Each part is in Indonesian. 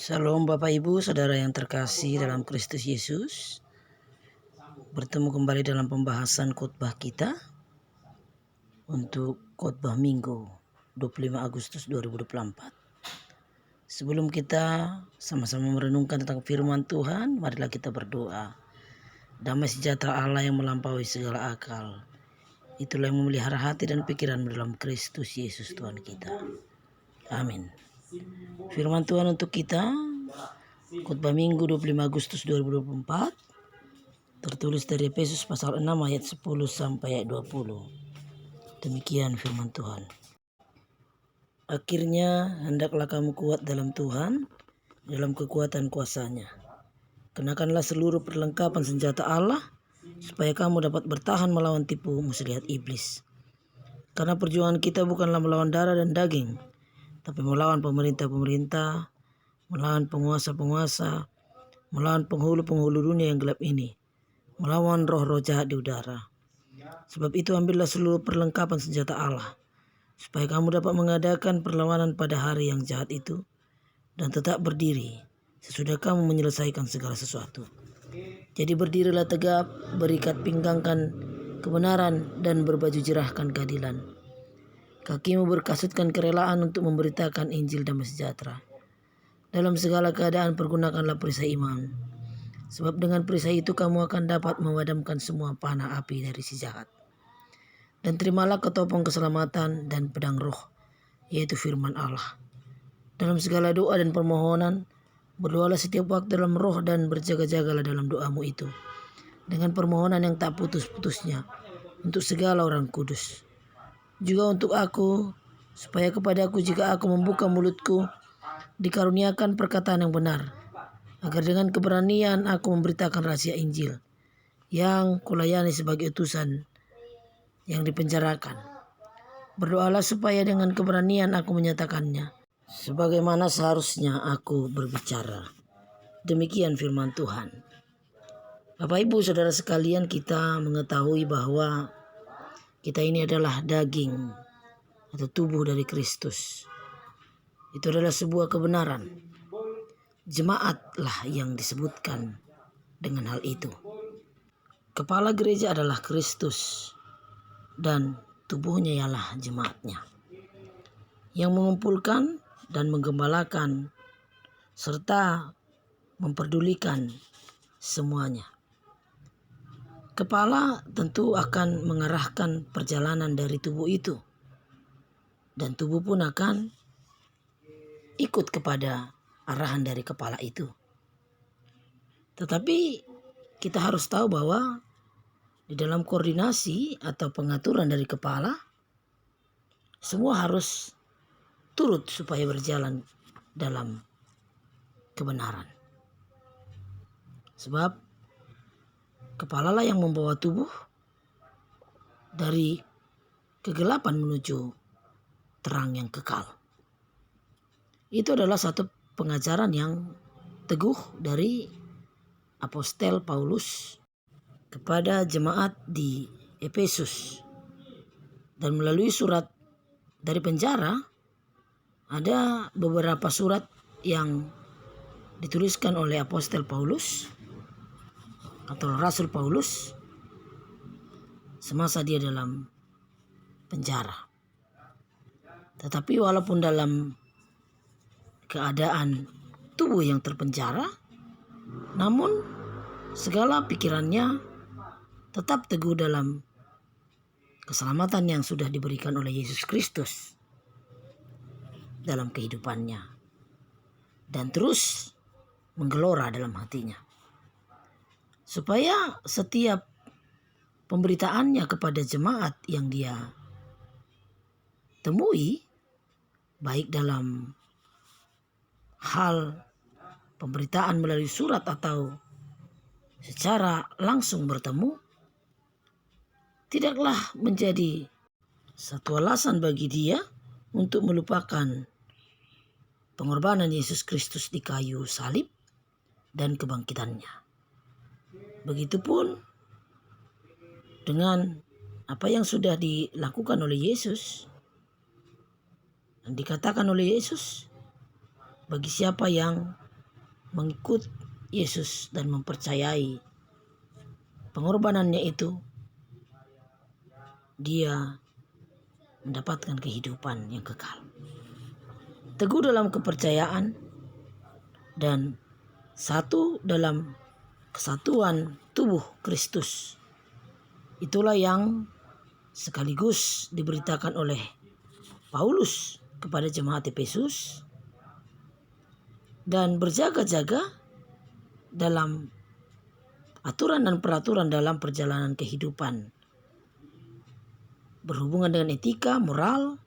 Shalom Bapak Ibu Saudara yang terkasih dalam Kristus Yesus. Bertemu kembali dalam pembahasan khotbah kita untuk khotbah Minggu 25 Agustus 2024. Sebelum kita sama-sama merenungkan tentang firman Tuhan, marilah kita berdoa. Damai sejahtera Allah yang melampaui segala akal, itulah yang memelihara hati dan pikiran dalam Kristus Yesus Tuhan kita. Amin. Firman Tuhan untuk kita, khotbah Minggu 25 Agustus 2024, tertulis dari Efesus pasal 6 ayat 10 sampai ayat 20. Demikian firman Tuhan. Akhirnya hendaklah kamu kuat dalam Tuhan, dalam kekuatan kuasa-Nya. Kenakanlah seluruh perlengkapan senjata Allah, supaya kamu dapat bertahan melawan tipu muslihat iblis. Karena perjuangan kita bukanlah melawan darah dan daging, tapi melawan pemerintah-pemerintah, melawan penguasa-penguasa, melawan penghulu-penghulu dunia yang gelap ini, melawan roh-roh jahat di udara. Sebab itu ambillah seluruh perlengkapan senjata Allah, supaya kamu dapat mengadakan perlawanan pada hari yang jahat itu, dan tetap berdiri sesudah kamu menyelesaikan segala sesuatu. Jadi berdirilah tegap, berikat pinggangkan kebenaran, dan berbaju jerahkan keadilan. Kakimu berkasutkan kerelaan untuk memberitakan Injil damai sejahtera. Dalam segala keadaan pergunakanlah perisai iman, sebab dengan perisai itu kamu akan dapat memadamkan semua panah api dari si jahat. Dan terimalah ketopong keselamatan dan pedang roh, yaitu firman Allah. Dalam segala doa dan permohonan, berdoalah setiap waktu dalam roh dan berjaga-jagalah dalam doamu itu, dengan permohonan yang tak putus-putusnya untuk segala orang kudus. Juga untuk aku, supaya kepadaku jika aku membuka mulutku, dikaruniakan perkataan yang benar, agar dengan keberanian aku memberitakan rahasia Injil yang kulayani sebagai utusan yang dipenjarakan. Berdoalah supaya dengan keberanian aku menyatakannya, sebagaimana seharusnya aku berbicara. Demikian firman Tuhan. Bapak Ibu Saudara sekalian, kita mengetahui bahwa kita ini adalah daging atau tubuh dari Kristus. Itu adalah sebuah kebenaran. Jemaatlah yang disebutkan dengan hal itu. Kepala gereja adalah Kristus, dan tubuhnya ialah jemaatnya, yang mengumpulkan dan menggembalakan serta memperdulikan semuanya. Kepala tentu akan mengarahkan perjalanan dari tubuh itu, dan tubuh pun akan ikut kepada arahan dari kepala itu. Tetapi kita harus tahu bahwa di dalam koordinasi atau pengaturan dari kepala, semua harus turut supaya berjalan dalam kebenaran. Sebab kepala lah yang membawa tubuh dari kegelapan menuju terang yang kekal. Itu adalah satu pengajaran yang teguh dari Apostel Paulus kepada jemaat di Efesus. Dan melalui surat dari penjara, ada beberapa surat yang dituliskan oleh Apostel Paulus atau Rasul Paulus semasa dia dalam penjara. Tetapi walaupun dalam keadaan tubuh yang terpenjara, namun segala pikirannya tetap teguh dalam keselamatan yang sudah diberikan oleh Yesus Kristus dalam kehidupannya, dan terus menggelora dalam hatinya, supaya setiap pemberitaannya kepada jemaat yang dia temui, baik dalam hal pemberitaan melalui surat atau secara langsung bertemu, tidaklah menjadi satu alasan bagi dia untuk melupakan pengorbanan Yesus Kristus di kayu salib dan kebangkitannya. Begitupun dengan apa yang sudah dilakukan oleh Yesus dan dikatakan oleh Yesus, bagi siapa yang mengikut Yesus dan mempercayai pengorbanannya itu, dia mendapatkan kehidupan yang kekal. Teguh dalam kepercayaan dan satu dalam kesatuan tubuh Kristus. Itulah yang sekaligus diberitakan oleh Paulus kepada jemaat Efesus, dan berjaga-jaga dalam aturan dan peraturan dalam perjalanan kehidupan, berhubungan dengan etika, moral,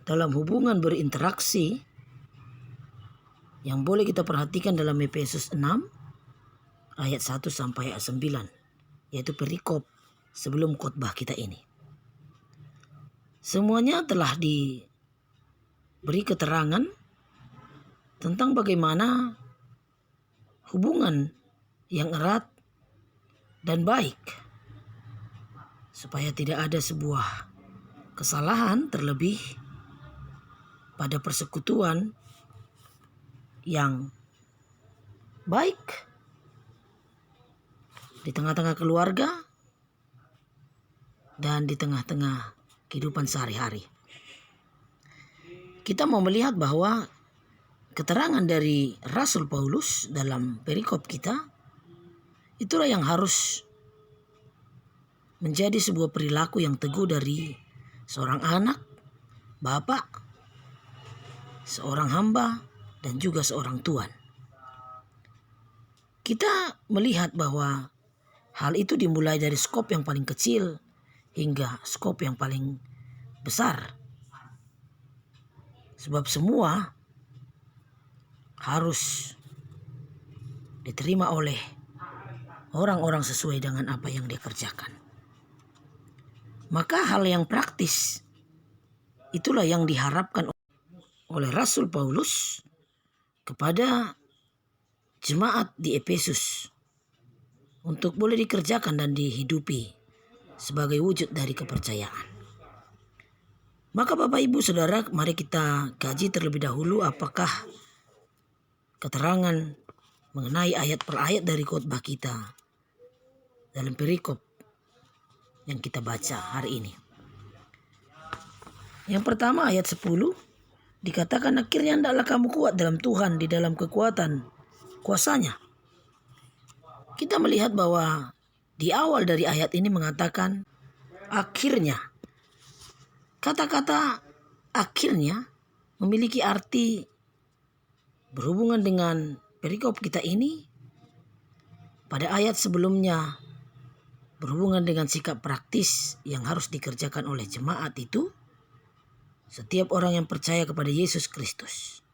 dalam hubungan berinteraksi yang boleh kita perhatikan dalam Efesus 6 ayat 1 sampai ayat 9, yaitu perikop sebelum khotbah kita ini. Semuanya telah diberi keterangan tentang bagaimana hubungan yang erat dan baik, supaya tidak ada sebuah kesalahan, terlebih pada persekutuan yang baik di tengah-tengah keluarga dan di tengah-tengah kehidupan sehari-hari. Kita mau melihat bahwa keterangan dari Rasul Paulus dalam perikop kita, itulah yang harus menjadi sebuah perilaku yang teguh dari seorang anak, bapak, seorang hamba, dan juga seorang tuan. Kita melihat bahwa hal itu dimulai dari skop yang paling kecil hingga skop yang paling besar. Sebab semua harus diterima oleh orang-orang sesuai dengan apa yang dia kerjakan. Maka hal yang praktis itulah yang diharapkan oleh Rasul Paulus kepada jemaat di Efesus untuk boleh dikerjakan dan dihidupi sebagai wujud dari kepercayaan. Maka Bapak Ibu Saudara, mari kita kaji terlebih dahulu apakah keterangan mengenai ayat per ayat dari khotbah kita dalam perikop yang kita baca hari ini. Yang pertama ayat 10 dikatakan, akhirnya hendaklah kamu kuat dalam Tuhan di dalam kekuatan kuasanya. Kita melihat bahwa di awal dari ayat ini mengatakan akhirnya. Kata-kata akhirnya memiliki arti berhubungan dengan perikop kita ini. Pada ayat sebelumnya berhubungan dengan sikap praktis yang harus dikerjakan oleh jemaat itu, setiap orang yang percaya kepada Yesus Kristus.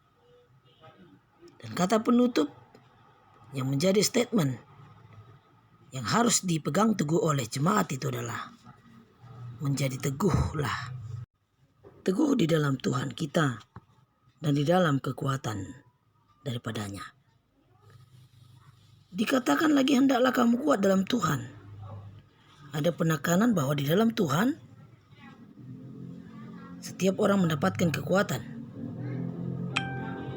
Dan kata penutup yang menjadi statement yang harus dipegang teguh oleh jemaat itu adalah menjadi teguhlah. Teguh di dalam Tuhan kita dan di dalam kekuatan daripadanya. Dikatakan lagi, hendaklah kamu kuat dalam Tuhan. Ada penekanan bahwa di dalam Tuhan setiap orang mendapatkan kekuatan.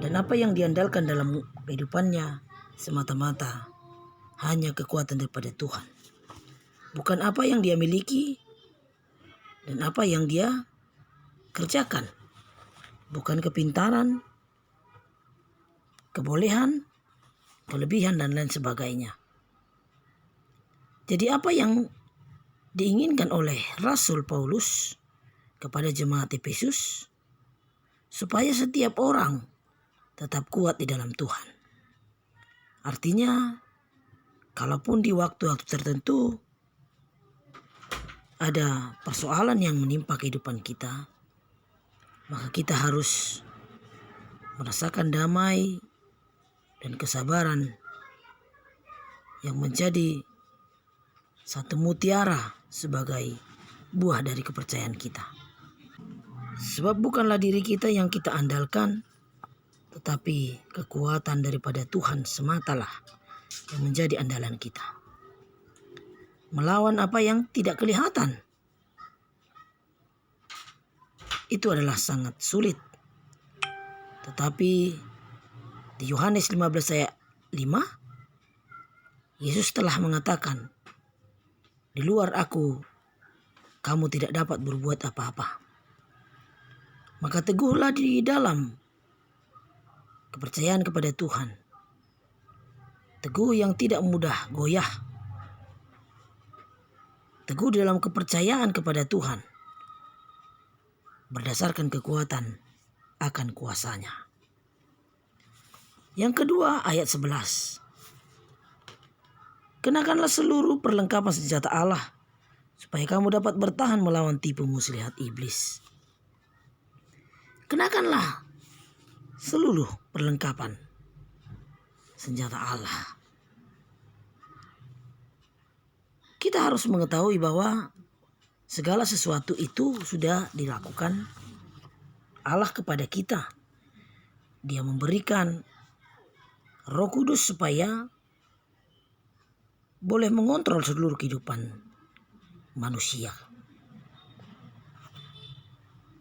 Dan apa yang diandalkan dalam kehidupannya semata-mata hanya kekuatan daripada Tuhan. Bukan apa yang dia miliki dan apa yang dia kerjakan. Bukan kepintaran, kebolehan, kelebihan, dan lain sebagainya. Jadi apa yang diinginkan oleh Rasul Paulus kepada jemaat Efesus, supaya setiap orang tetap kuat di dalam Tuhan. Artinya, kalaupun di waktu-waktu tertentu ada persoalan yang menimpa kehidupan kita, maka kita harus merasakan damai dan kesabaran yang menjadi satu mutiara sebagai buah dari kepercayaan kita. Sebab bukanlah diri kita yang kita andalkan, tetapi kekuatan daripada Tuhan sematalah yang menjadi andalan kita. Melawan apa yang tidak kelihatan, itu adalah sangat sulit. Tetapi Di Yohanes 15 ayat 5, Yesus telah mengatakan, "Di luar aku, kamu tidak dapat berbuat apa-apa." Maka teguhlah di dalam kepercayaan kepada Tuhan. Teguh yang tidak mudah goyah. Teguh dalam kepercayaan kepada Tuhan. Berdasarkan kekuatan akan kuasanya. Yang kedua, ayat 11. Kenakanlah seluruh perlengkapan senjata Allah, supaya kamu dapat bertahan melawan tipu muslihat iblis. Kenakanlah seluruh perlengkapan senjata Allah. Kita harus mengetahui bahwa segala sesuatu itu sudah dilakukan Allah kepada kita. Dia memberikan Roh Kudus supaya boleh mengontrol seluruh kehidupan manusia.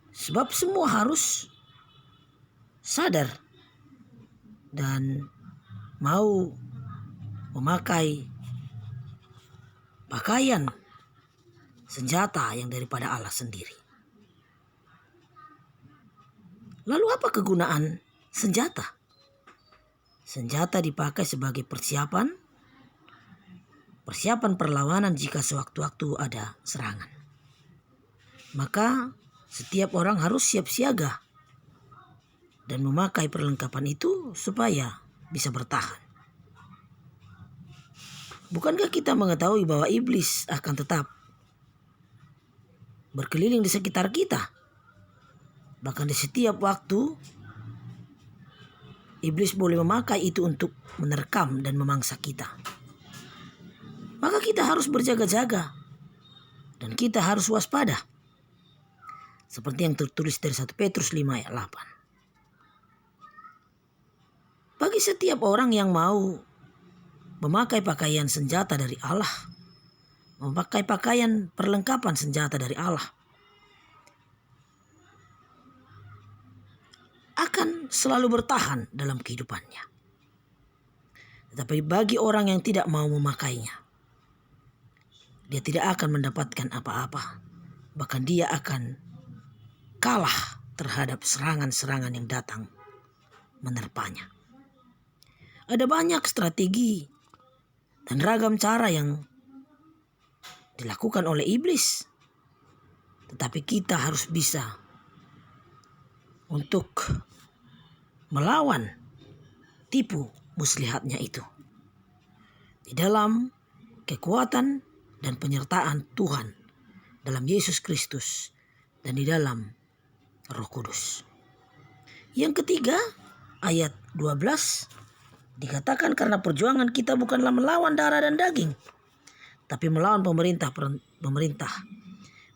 Sebab semua harus sadar dan mau memakai pakaian senjata yang daripada Allah sendiri. Lalu apa kegunaan senjata? Senjata dipakai sebagai persiapan perlawanan jika sewaktu-waktu ada serangan. Maka setiap orang harus siap siaga dan memakai perlengkapan itu supaya bisa bertahan. Bukankah kita mengetahui bahwa iblis akan tetap berkeliling di sekitar kita? Bahkan di setiap waktu iblis boleh memakai itu untuk menerkam dan memangsa kita. Maka kita harus berjaga-jaga dan kita harus waspada. Seperti yang tertulis dari 1 Petrus 5 ayat 8. Bagi setiap orang yang mau memakai pakaian senjata dari Allah, memakai pakaian perlengkapan senjata dari Allah, akan selalu bertahan dalam kehidupannya. Tetapi bagi orang yang tidak mau memakainya, dia tidak akan mendapatkan apa-apa. Bahkan dia akan kalah terhadap serangan-serangan yang datang menerpanya. Ada banyak strategi dan ragam cara yang dilakukan oleh iblis. Tetapi kita harus bisa untuk melawan tipu muslihatnya itu di dalam kekuatan dan penyertaan Tuhan dalam Yesus Kristus dan di dalam Roh Kudus. Yang ketiga, ayat 12 dikatakan, karena perjuangan kita bukanlah melawan darah dan daging, tapi melawan pemerintah,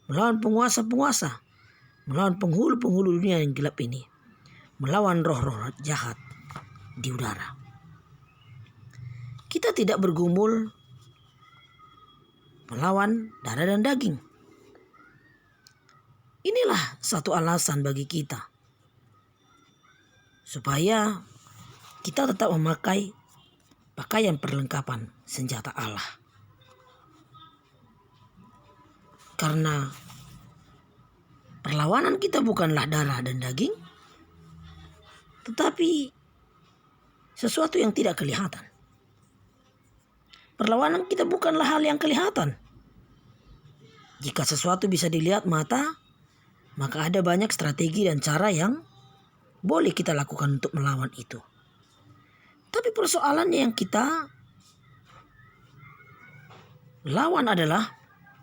melawan penguasa-penguasa, melawan penghulu-penghulu dunia yang gelap ini, melawan roh-roh jahat di udara. Kita tidak bergumul melawan darah dan daging. Inilah satu alasan bagi kita supaya kita tetap memakai pakaian perlengkapan senjata Allah. Karena perlawanan kita bukanlah darah dan daging, tetapi sesuatu yang tidak kelihatan. Perlawanan kita bukanlah hal yang kelihatan. Jika sesuatu bisa dilihat mata, maka ada banyak strategi dan cara yang boleh kita lakukan untuk melawan itu. Tapi persoalannya yang kita lawan adalah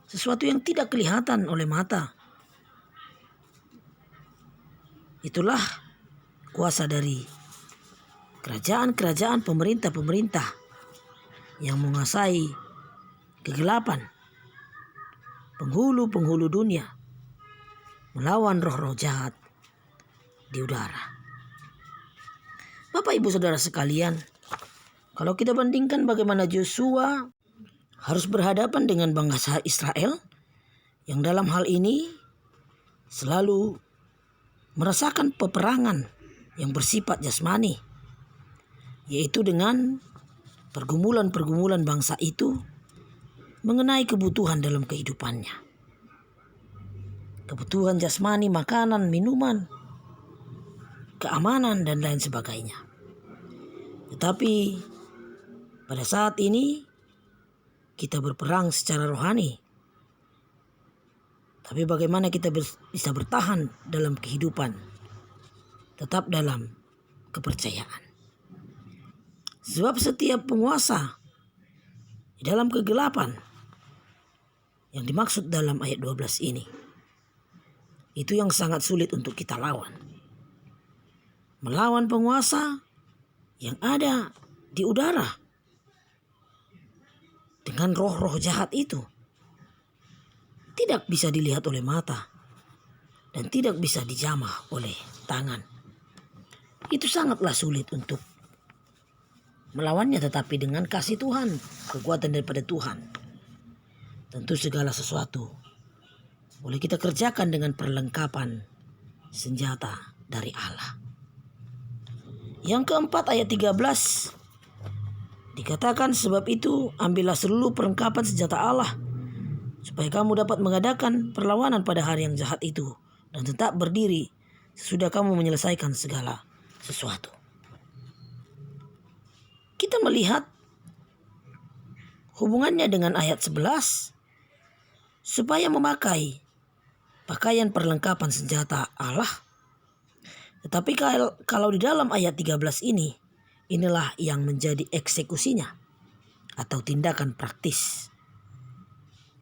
sesuatu yang tidak kelihatan oleh mata. Itulah kuasa dari kerajaan-kerajaan, pemerintah-pemerintah yang menguasai kegelapan, penghulu-penghulu dunia, melawan roh-roh jahat di udara. Bapak Ibu Saudara sekalian, kalau kita bandingkan bagaimana Joshua harus berhadapan dengan bangsa Israel yang dalam hal ini selalu merasakan peperangan yang bersifat jasmani, yaitu dengan pergumulan-pergumulan bangsa itu mengenai kebutuhan dalam kehidupannya. Kebutuhan jasmani, makanan, minuman, keamanan, dan lain sebagainya. Tetapi pada saat ini kita berperang secara rohani. Tapi bagaimana kita bisa bertahan dalam kehidupan, tetap dalam kepercayaan. Sebab setiap penguasa di dalam kegelapan yang dimaksud dalam ayat 12 ini, itu yang sangat sulit untuk kita lawan. Melawan penguasa yang ada di udara dengan roh-roh jahat itu tidak bisa dilihat oleh mata dan tidak bisa dijamah oleh tangan. Itu sangatlah sulit untuk melawannya, tetapi dengan kasih Tuhan, kekuatan daripada Tuhan, tentu segala sesuatu boleh kita kerjakan dengan perlengkapan senjata dari Allah. Yang keempat, ayat 13 dikatakan, sebab itu ambillah seluruh perlengkapan senjata Allah, supaya kamu dapat mengadakan perlawanan pada hari yang jahat itu dan tetap berdiri sesudah kamu menyelesaikan segala sesuatu. Kita melihat hubungannya dengan ayat 11, supaya memakai pakaian perlengkapan senjata Allah. Tetapi kalau di dalam ayat 13 ini, inilah yang menjadi eksekusinya atau tindakan praktis.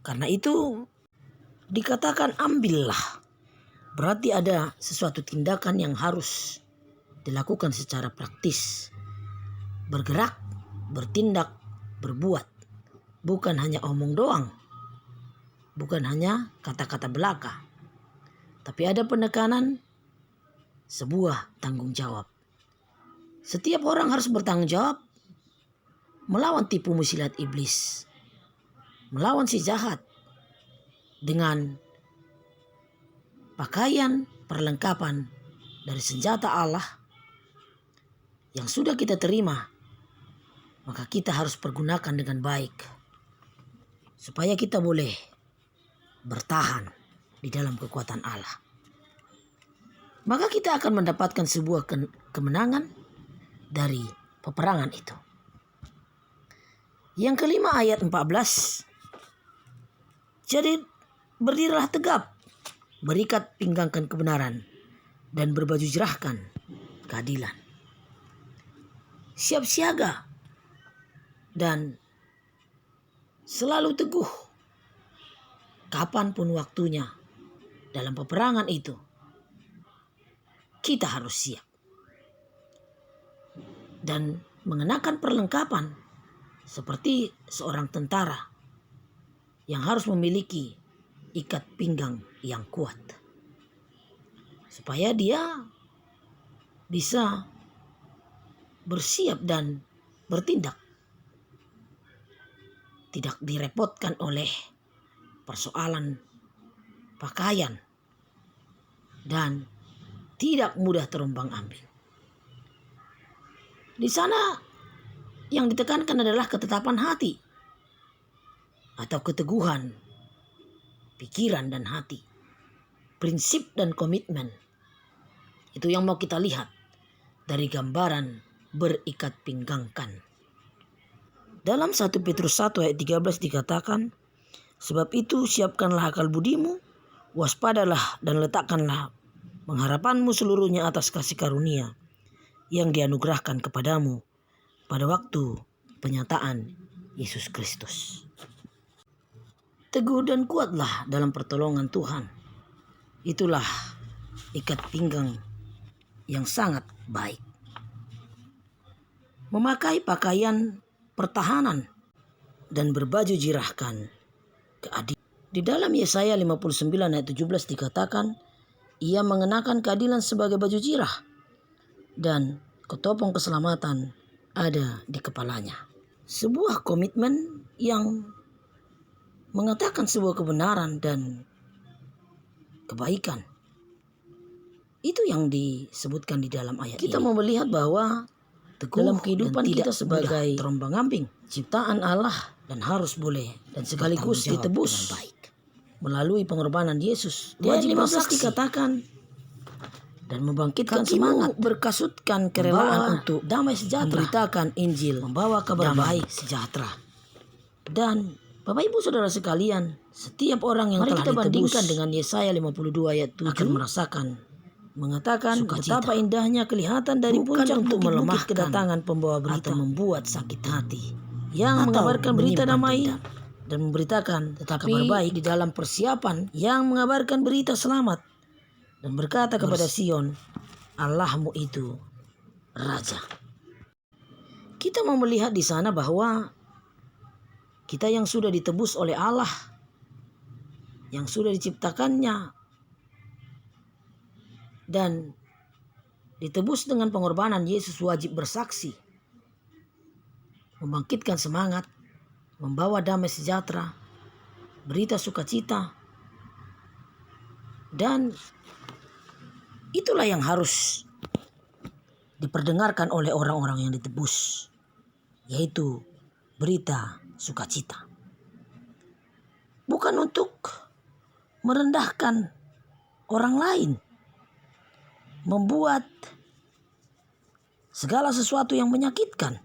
Karena itu dikatakan ambillah. Berarti ada sesuatu tindakan yang harus dilakukan secara praktis. Bergerak, bertindak, berbuat. Bukan hanya omong doang. Bukan hanya kata-kata belaka. Tapi ada penekanan, sebuah tanggung jawab. Setiap orang harus bertanggung jawab melawan tipu muslihat iblis. Melawan si jahat dengan pakaian perlengkapan dari senjata Allah yang sudah kita terima, maka kita harus pergunakan dengan baik supaya kita boleh bertahan di dalam kekuatan Allah. Maka kita akan mendapatkan sebuah kemenangan dari peperangan itu. Yang kelima, ayat 14. Jadi berdirilah tegap, berikat pinggangkan kebenaran, dan berbaju jerahkan keadilan. Siap siaga dan selalu teguh kapanpun waktunya dalam peperangan itu. Kita harus siap dan mengenakan perlengkapan seperti seorang tentara yang harus memiliki ikat pinggang yang kuat supaya dia bisa bersiap dan bertindak, tidak direpotkan oleh persoalan pakaian dan tidak mudah terombang-ambing. Di sana yang ditekankan adalah ketetapan hati atau keteguhan pikiran dan hati, prinsip dan komitmen. Itu yang mau kita lihat dari gambaran berikat pinggangkan. Dalam 1 Petrus 1 ayat 13 dikatakan, sebab itu siapkanlah akal budimu, waspadalah dan letakkanlah pengharapanmu seluruhnya atas kasih karunia yang dianugerahkan kepadamu pada waktu penyataan Yesus Kristus. Teguh dan kuatlah dalam pertolongan Tuhan. Itulah ikat pinggang yang sangat baik. Memakai pakaian pertahanan dan berbaju jirahkan keadilan. Di dalam Yesaya 59 ayat 17 dikatakan, ia mengenakan keadilan sebagai baju jirah dan ketopong keselamatan ada di kepalanya. Sebuah komitmen yang mengatakan sebuah kebenaran dan kebaikan. Itu yang disebutkan di dalam ayat ini. Kita mau melihat bahwa teguh dalam kehidupan kita sebagai terombang-ambing ciptaan Allah dan harus boleh dan sekaligus ditebus baik melalui pengorbanan Yesus. Wajib bersaksi dikatakan dan membangkitkan semangat, berkasutkan kerelaan untuk damai sejahtera, memberitakan Injil, membawa kabar baik sejahtera. Dan Bapak Ibu Saudara sekalian, setiap orang yang telah ditebus bandingkan dengan Yesaya 52 ayat 7 akan merasakan, mengatakan betapa indahnya kelihatan dari puncak untuk melemahkan kedatangan pembawa berita, atau membuat sakit hati, yang mengabarkan berita damai dan memberitakan kabar baik di dalam persiapan, yang mengabarkan berita selamat dan berkata kepada Sion, Allahmu itu Raja. Kita mau melihat di sana bahwa kita yang sudah ditebus oleh Allah, yang sudah diciptakannya dan ditebus dengan pengorbanan Yesus, wajib bersaksi, membangkitkan semangat, membawa damai sejahtera, berita sukacita, dan itulah yang harus diperdengarkan oleh orang-orang yang ditebus, yaitu berita sukacita. Bukan untuk merendahkan orang lain, membuat segala sesuatu yang menyakitkan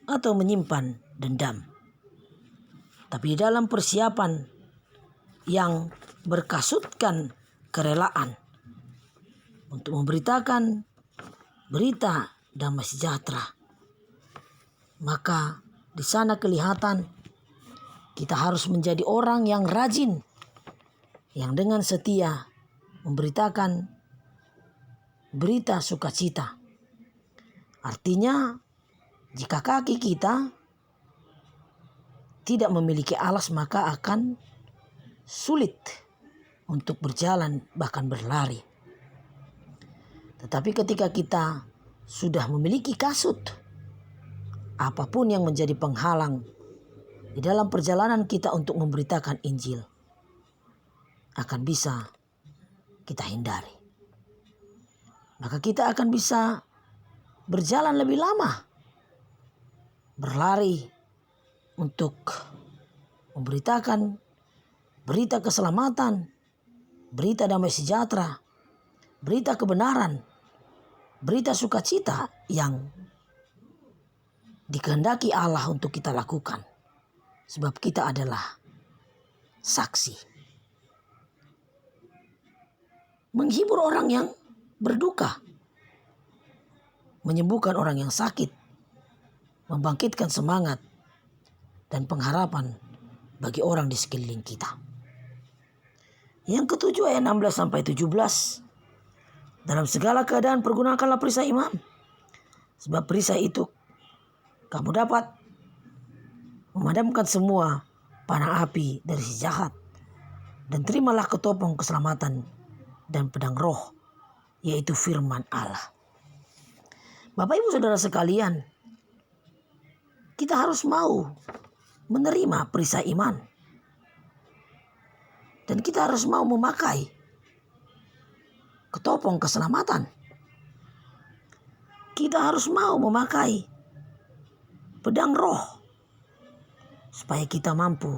atau menyimpan dendam. Tapi dalam persiapan yang berkasutkan kerelaan untuk memberitakan berita damai sejahtera, maka di sana kelihatan kita harus menjadi orang yang rajin, yang dengan setia memberitakan berita sukacita. Artinya, jika kaki kita tidak memiliki alas, maka akan sulit untuk berjalan, bahkan berlari. Tetapi ketika kita sudah memiliki kasut, apapun yang menjadi penghalang di dalam perjalanan kita untuk memberitakan Injil akan bisa kita hindari. Maka kita akan bisa berjalan lebih lama, berlari untuk memberitakan berita keselamatan, berita damai sejahtera, berita kebenaran, berita sukacita yang dikehendaki Allah untuk kita lakukan. Sebab kita adalah saksi. Menghibur orang yang berduka, menyembuhkan orang yang sakit, membangkitkan semangat dan pengharapan bagi orang di sekeliling kita. Yang ketujuh ayat 16-17. Dalam segala keadaan pergunakanlah perisai iman. Sebab perisai itu kamu dapat memadamkan semua panah api dari si jahat. Dan terimalah ketopong keselamatan dan pedang roh, yaitu firman Allah. Bapak Ibu Saudara sekalian, kita harus mau menerima perisai iman. Dan kita harus mau memakai ketopong keselamatan. Kita harus mau memakai pedang roh supaya kita mampu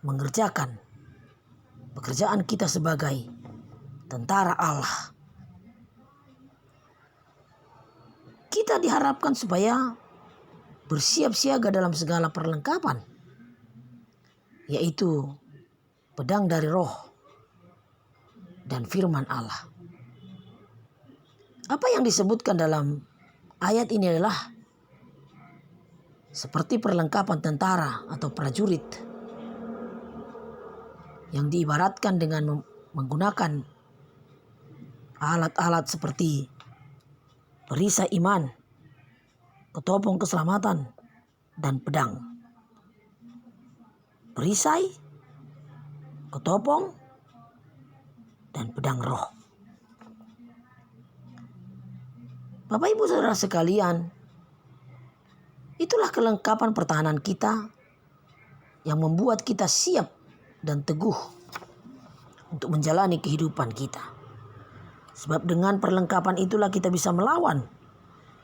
mengerjakan pekerjaan kita sebagai tentara Allah. Kita diharapkan supaya bersiap siaga dalam segala perlengkapan, yaitu pedang dari roh dan firman Allah. Apa yang disebutkan dalam ayat ini adalah seperti perlengkapan tentara atau prajurit yang diibaratkan dengan menggunakan alat-alat seperti perisai iman, ketopong keselamatan, dan pedang. Perisai, ketopong, dan pedang roh. Bapak Ibu Saudara sekalian, itulah kelengkapan pertahanan kita yang membuat kita siap dan teguh untuk menjalani kehidupan kita. Sebab dengan perlengkapan itulah kita bisa melawan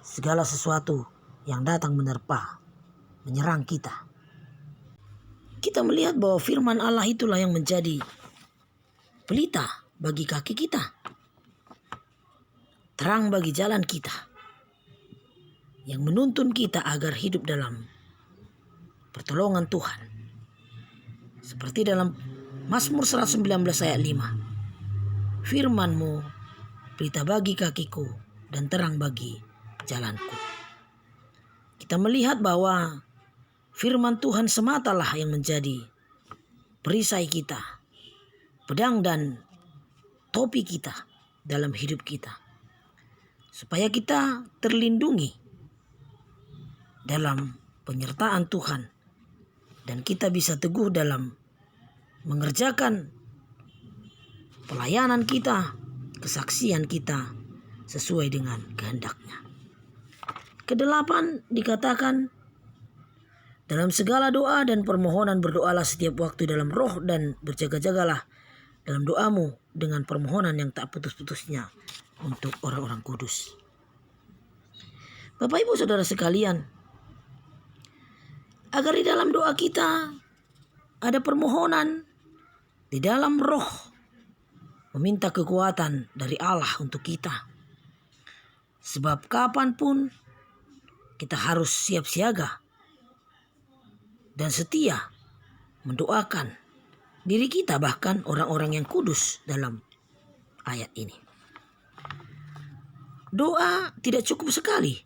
segala sesuatu yang datang menyerang kita. Kita melihat bahwa firman Allah itulah yang menjadi pelita bagi kaki kita, terang bagi jalan kita, yang menuntun kita agar hidup dalam pertolongan Tuhan. Seperti dalam Mazmur 119 ayat 5. Firman-Mu pelita bagi kakiku dan terang bagi jalanku. Kita melihat bahwa firman Tuhan sematalah yang menjadi perisai kita, pedang dan topi kita dalam hidup kita, supaya kita terlindungi dalam penyertaan Tuhan dan kita bisa teguh dalam mengerjakan pelayanan kita, kesaksian kita sesuai dengan kehendak-Nya. Kedelapan dikatakan, dalam segala doa dan permohonan berdoalah setiap waktu dalam roh dan berjaga-jagalah dalam doamu dengan permohonan yang tak putus-putusnya untuk orang-orang kudus. Bapak Ibu Saudara sekalian, agar di dalam doa kita ada permohonan di dalam roh, meminta kekuatan dari Allah untuk kita. Sebab kapanpun kita harus siap siaga dan setia mendoakan diri kita, bahkan orang-orang yang kudus dalam ayat ini. Doa tidak cukup sekali,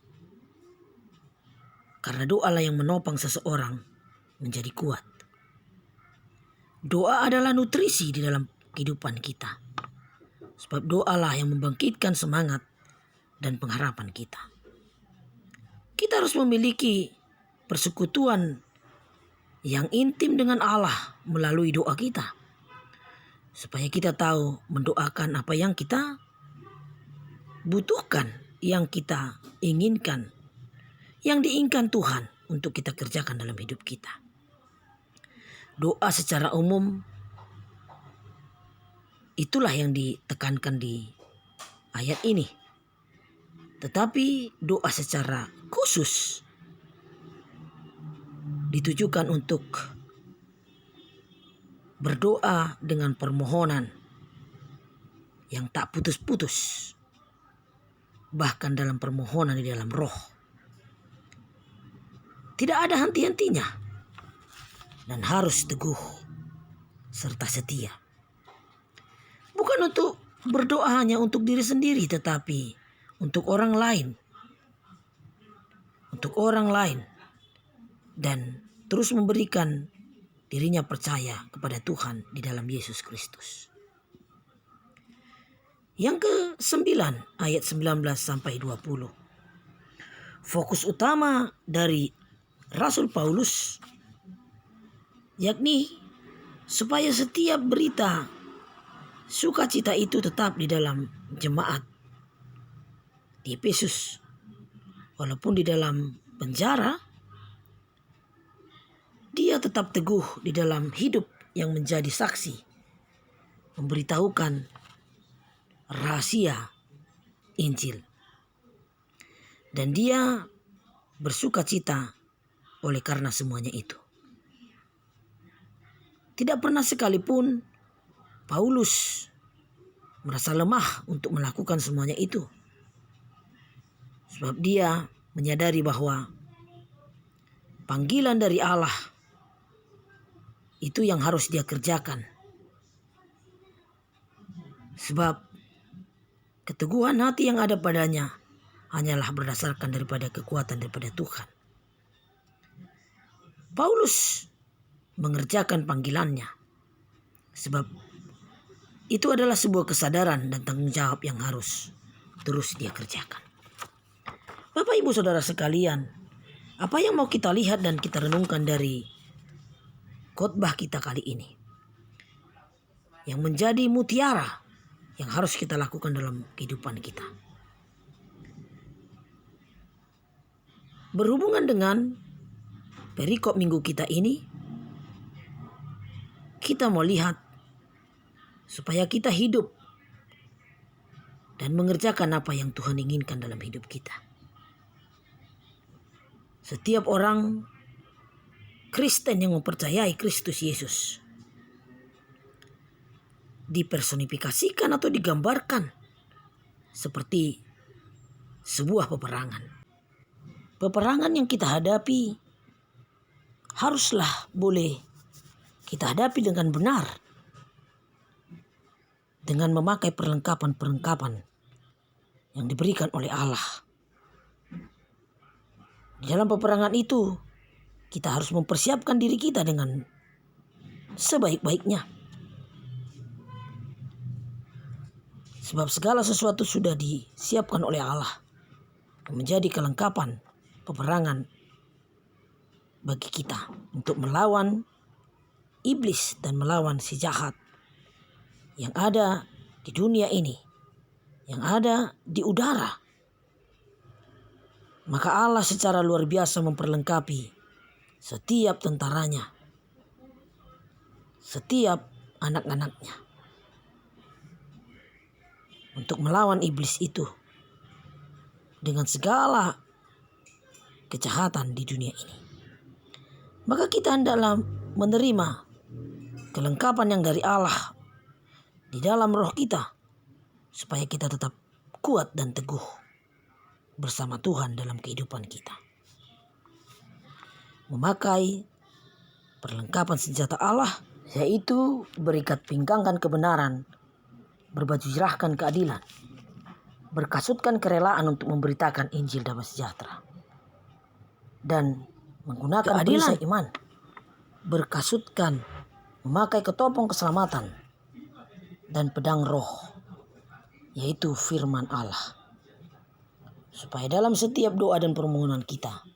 karena doalah yang menopang seseorang menjadi kuat. Doa adalah nutrisi di dalam kehidupan kita, sebab doalah yang membangkitkan semangat dan pengharapan kita. Kita harus memiliki persekutuan yang intim dengan Allah melalui doa kita, supaya kita tahu mendoakan apa yang kita butuhkan, yang kita inginkan, yang diinginkan Tuhan untuk kita kerjakan dalam hidup kita. Doa secara umum itulah yang ditekankan di ayat ini. Tetapi doa secara khusus ditujukan untuk berdoa dengan permohonan yang tak putus-putus, bahkan dalam permohonan di dalam roh. Tidak ada henti-hentinya dan harus teguh serta setia. Bukan untuk berdoa hanya untuk diri sendiri, tetapi untuk orang lain. Untuk orang lain. Dan terus memberikan dirinya percaya kepada Tuhan di dalam Yesus Kristus. Yang ke-9 ayat 19 sampai 20. Fokus utama dari Rasul Paulus yakni supaya setiap berita sukacita itu tetap di dalam jemaat di Efesus. Walaupun di dalam penjara, dia tetap teguh di dalam hidup yang menjadi saksi, memberitahukan rahasia Injil. Dan dia bersukacita oleh karena semuanya itu. Tidak pernah sekalipun Paulus merasa lemah untuk melakukan semuanya itu. Sebab dia menyadari bahwa panggilan dari Allah itu yang harus dia kerjakan. Sebab keteguhan hati yang ada padanya hanyalah berdasarkan daripada kekuatan daripada Tuhan. Paulus mengerjakan panggilannya, sebab itu adalah sebuah kesadaran dan tanggung jawab yang harus terus dia kerjakan. Bapak Ibu Saudara sekalian, apa yang mau kita lihat dan kita renungkan dari khotbah kita kali ini, yang menjadi mutiara yang harus kita lakukan dalam kehidupan kita, berhubungan dengan perikop minggu kita ini. Kita mau lihat supaya kita hidup dan mengerjakan apa yang Tuhan inginkan dalam hidup kita. Setiap orang Kristen yang mempercayai Kristus Yesus dipersonifikasikan atau digambarkan seperti sebuah peperangan. Peperangan yang kita hadapi haruslah boleh kita hadapi dengan benar, dengan memakai perlengkapan-perlengkapan yang diberikan oleh Allah. Di dalam peperangan itu, kita harus mempersiapkan diri kita dengan sebaik-baiknya. Sebab segala sesuatu sudah disiapkan oleh Allah menjadi kelengkapan peperangan bagi kita untuk melawan iblis dan melawan si jahat yang ada di dunia ini, yang ada di udara. Maka Allah secara luar biasa memperlengkapi setiap tentaranya, setiap anak-anaknya untuk melawan iblis itu dengan segala kejahatan di dunia ini. Maka kita hendaklah menerima kelengkapan yang dari Allah di dalam roh kita, supaya kita tetap kuat dan teguh bersama Tuhan dalam kehidupan kita. Memakai perlengkapan senjata Allah, yaitu berikat pinggangkan kebenaran, berbaju jerahkan keadilan, berkasutkan kerelaan untuk memberitakan Injil damai sejahtera, dan menggunakan perisai iman, berkasutkan memakai ketopong keselamatan dan pedang roh, yaitu firman Allah, supaya dalam setiap doa dan permohonan kita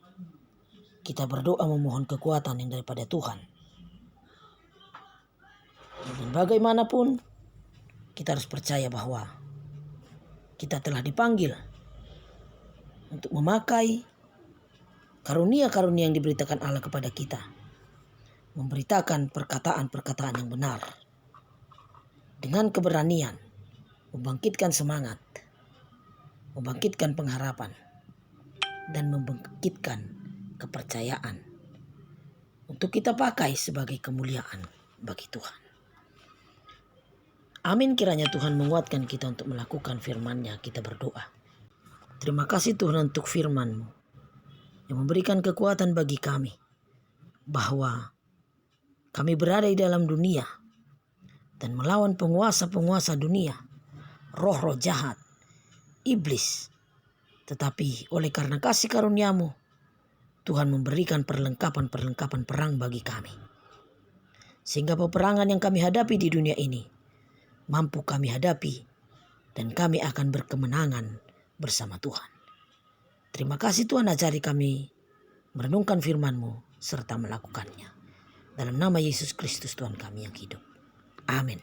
berdoa memohon kekuatan yang daripada Tuhan. Dan bagaimanapun kita harus percaya bahwa kita telah dipanggil untuk memakai karunia-karunia yang diberitakan Allah kepada kita, memberitakan perkataan-perkataan yang benar dengan keberanian, membangkitkan semangat, membangkitkan pengharapan, dan membangkitkan kepercayaan untuk kita pakai sebagai kemuliaan bagi Tuhan. Amin, kiranya Tuhan menguatkan kita untuk melakukan firman-Nya. Kita berdoa. Terima kasih Tuhan untuk firman-Mu yang memberikan kekuatan bagi kami, bahwa kami berada di dalam dunia dan melawan penguasa-penguasa dunia, roh-roh jahat, iblis. Tetapi oleh karena kasih karunia-Mu, Tuhan memberikan perlengkapan-perlengkapan perang bagi kami, sehingga peperangan yang kami hadapi di dunia ini mampu kami hadapi, dan kami akan berkemenangan bersama Tuhan. Terima kasih Tuhan, ajari kami merenungkan firman-Mu serta melakukannya. Dalam nama Yesus Kristus Tuhan kami yang hidup. Amin.